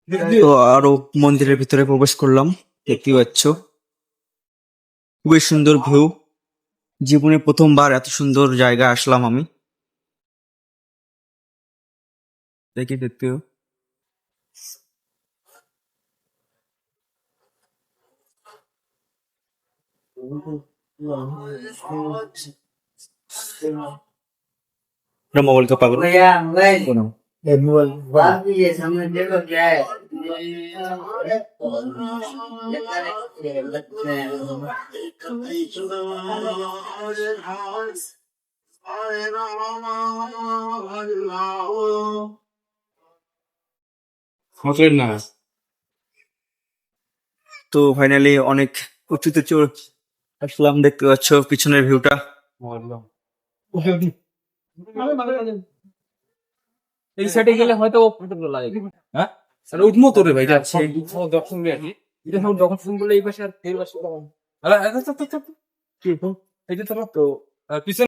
তো আরো মন্দিরের ভিতরে প্রবেশ করলাম, দেখতে পাচ্ছ খুবই সুন্দর ভিউ। জীবনে প্রথমবার এত সুন্দর জায়গা আসলাম আমি, দেখতে मोबाइल का पागल कौन है? হোটেল না। তো ফাইনালি অনেক উঁচুতে আসলাম, দেখতে পাচ্ছ পিছনের ভিউটা। এই সাইডে গেলে হয়তো ও ফটো লাগে। হ্যাঁ আর উঠমো তো রে ভাই, এটা সেই দর্শন আর কি। এটা সব যখন ফোন করলে এই পাশে আর এই পাশে তখন আরে আরে তো কি এইটা তো পিছনে